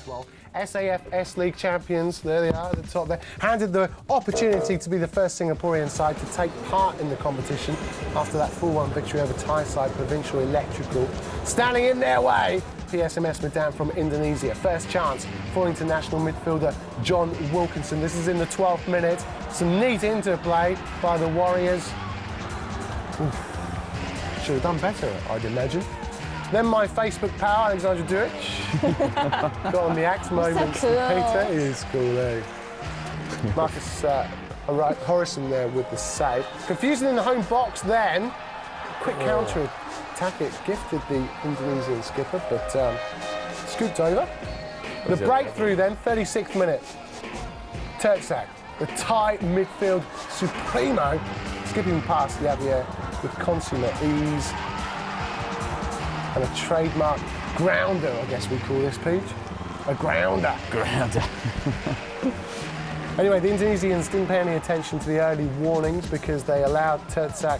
well. SAF S.League champions, there they are at the top there, handed the opportunity to be the first Singaporean side to take part in the competition after that 4-1 victory over Thai side Provincial Electrical. Standing in their way, PSMS Medan from Indonesia. First chance for international midfielder John Wilkinson. This is in the 12th minute. Some neat interplay by the Warriors. Should have done better, I'd imagine. Then my Facebook pal, Alejandro, got on the axe moments. So cool. Peter is cool, eh? Marcus Horison there with the save. Confusing in the home box then. Quick counter attack, it gifted the Indonesian skipper, but scooped over. The breakthrough then, 36th minute. Therdsak, the Thai midfield supremo, skipping past Javier with consummate ease. And a trademark grounder, I guess we call this, Peach. A grounder. Grounder. Anyway, the Indonesians didn't pay any attention to the early warnings because they allowed Therdsak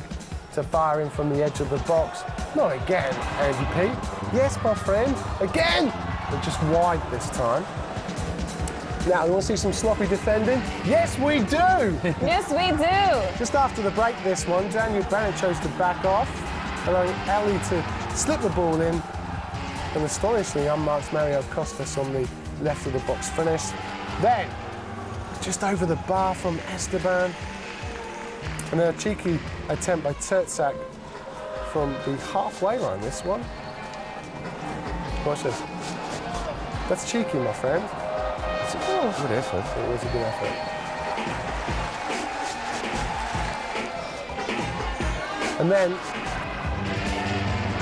to fire in from the edge of the box. Not again, Andy P. Yes, my friend, again! But just wide this time. Now, we want to see some sloppy defending? Yes, we do! Yes, we do! Just after the break, this one, Daniel Bennett chose to back off, allowing Ellie to slip the ball in, and astonishingly unmarked Mario Costas on the left of the box finish. Then, just over the bar from Esteban, and then a cheeky attempt by Therdsak from the halfway line, this one. Watch this. That's cheeky, my friend. It's a good effort. It was a good effort. And then,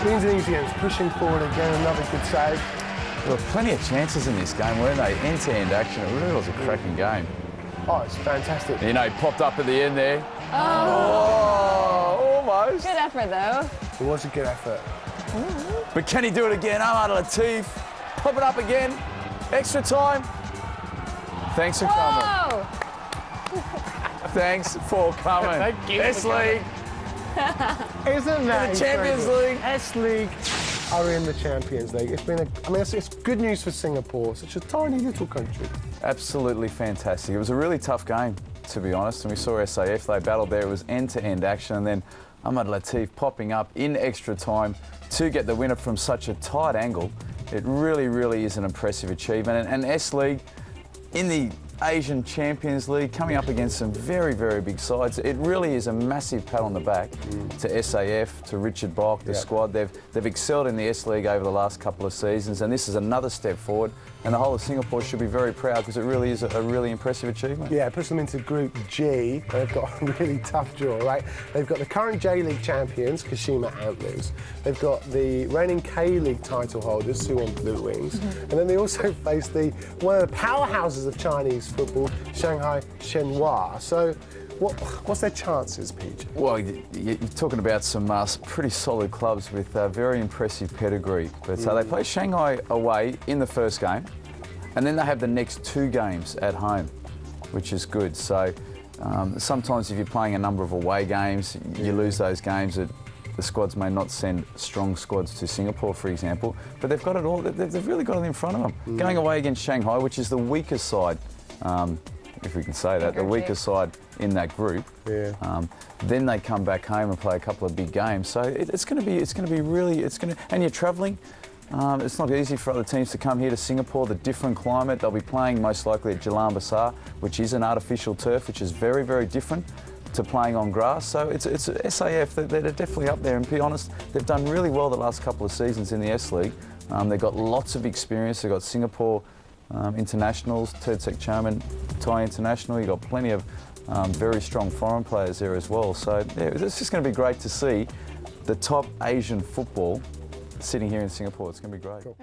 the Indonesians pushing forward again, another good save. There were plenty of chances in this game, weren't they? End-to-end action. It really was a cracking game. Oh, it's fantastic. You know, he popped up at the end there. Oh, almost. Good effort, though. It was a good effort. But can he do it again? Ahmad Latiff, pop it up again. Extra time. Thanks for coming. Thanks for coming. Thank you. S.League. Isn't that The Champions League. S.League are in the Champions League. It's been it's good news for Singapore, such a tiny little country. Absolutely fantastic. It was a really tough game, to be honest, and we saw SAF, they battled there. It was end-to-end action, and then Ahmad Latiff popping up in extra time to get the winner from such a tight angle. It really, really is an impressive achievement. And S.League in the Asian Champions League, coming up against some very, very big sides. It really is a massive pat on the back to SAF, to Richard Bock, the squad. They've excelled in the S-League over the last couple of seasons, and this is another step forward. And the whole of Singapore should be very proud because it really is a really impressive achievement. Yeah, it puts them into Group G. They've got a really tough draw, right? They've got the current J-League champions, Kashima Antlers. They've got the reigning K-League title holders, Suwon Blue Wings. And then they also face one of the powerhouses of Chinese football, Shanghai Shenhua. So what's their chances, Peach? Well, you're talking about some pretty solid clubs with very impressive pedigree. But they play Shanghai away in the first game, and then they have the next 2 games at home, which is good. So sometimes if you're playing a number of away games, you lose those games. The squads may not send strong squads to Singapore, for example, but they've got it all. They've really got it in front of them. Going away against Shanghai, which is the weakest side, if we can say that, the weakest side in that group. Then they come back home and play a couple of big games. So it's going to be really, and you're travelling. It's not easy for other teams to come here to Singapore, the different climate. They'll be playing most likely at Jalan Besar, which is an artificial turf, which is very, very different to playing on grass. So it's SAF, they're definitely up there. And to be honest, they've done really well the last couple of seasons in the S-League. They've got lots of experience. They've got Singapore internationals, Therdsak Chaiman, Thai international. You've got plenty of very strong foreign players there as well. So yeah, it's just going to be great to see the top Asian football sitting here in Singapore. It's going to be great. Cool.